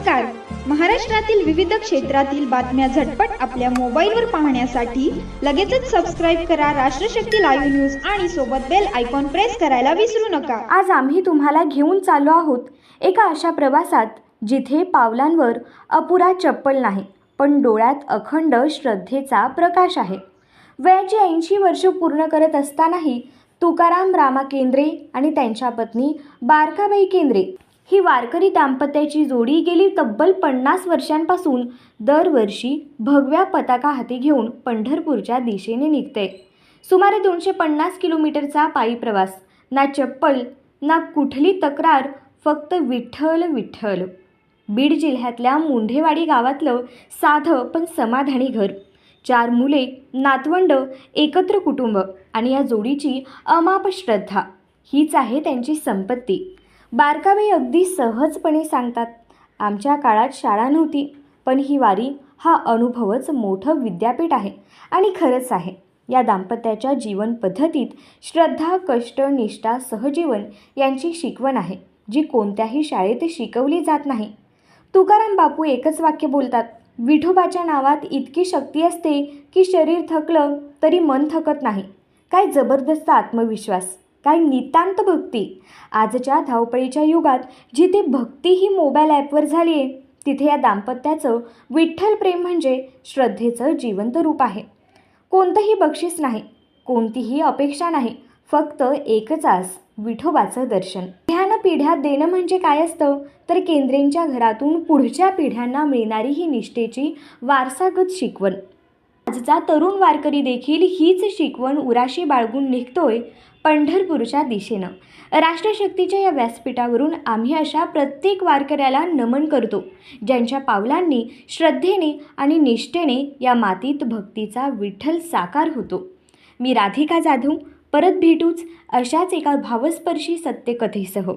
नमस्कार. महाराष्ट्रातील विविध क्षेत्रातील बातम्या झटपट आपल्या मोबाईलवर पाहण्यासाठी लगेचच सबस्क्राईब करा राष्ट्रशक्ती लाईव्ह न्यूज आणि सोबत बेल आयकॉन प्रेस करायला विसरू नका. आज आम्ही तुम्हाला घेऊन चाललो आहोत एका अशा प्रवासात जिथे पावलांवर अपुरा चप्पल नाही, पण डोळ्यात अखंड श्रद्धेचा प्रकाश आहे. वयाची 80 वर्ष पूर्ण करत असतानाही तुकाराम रामा केंद्रे आणि त्यांच्या पत्नी बारकाबाई केंद्रे ही वारकरी दाम्पत्याची जोडी गेली तब्बल 50 वर्षांपासून दरवर्षी भगव्या पताका हाती घेऊन पंढरपूरच्या दिशेने निघते. सुमारे 250 किलोमीटरचा पायी प्रवास, ना चप्पल ना कुठली तक्रार, फक्त विठ्ठल विठ्ठल. बीड जिल्ह्यातल्या मुंढेवाडी गावातलं साधं पण समाधानी घर, 4 मुले, नातवंड, एकत्र कुटुंब आणि या जोडीची अमाप श्रद्धा हीच आहे त्यांची संपत्ती. बारकाबाई अगदी सहजपणे सांगतात, आमच्या काळात शाळा नव्हती, पण ही वारी हा अनुभवच मोठं विद्यापीठ आहे. आणि खरंच आहे. या दाम्पत्याच्या जीवन पद्धतीत श्रद्धा, कष्ट, निष्ठा, सहजीवन यांची शिकवण आहे, जी कोणत्याही शाळेत शिकवली जात नाही. तुकाराम बापू एकच वाक्य बोलतात, विठोबाच्या नावात इतकी शक्ती असते की शरीर थकलं तरी मन थकत नाही. काय जबरदस्त आत्मविश्वास, काय नितांत भक्ती. आजच्या धावपळीच्या युगात जिथे भक्ती ही मोबाईल ॲपवर झाली आहे, तिथे या दाम्पत्याचं विठ्ठल प्रेम म्हणजे श्रद्धेचं जिवंत रूप आहे. कोणतंही बक्षीस नाही, कोणतीही अपेक्षा नाही, फक्त एकच आस, विठोबाचं दर्शन. पिढ्या देणं म्हणजे काय असतं तर केंद्रेंच्या घरातून पुढच्या पिढ्यांना मिळणारी ही निष्ठेची वारसागत शिकवण. आजचा तरुण वारकरी देखील हीच शिकवण उराशी बाळगून निघतोय पंढरपूरच्या दिशेनं. राष्ट्रशक्तीच्या या व्यासपीठावरून आम्ही अशा प्रत्येक वारकऱ्याला नमन करतो, ज्यांच्या पावलांनी श्रद्धेने आणि निष्ठेने या मातीत भक्तीचा विठ्ठल साकार होतो. मी राधिका जाधव. परत भेटूच अशाच एका भावस्पर्शी सत्यकथेसह.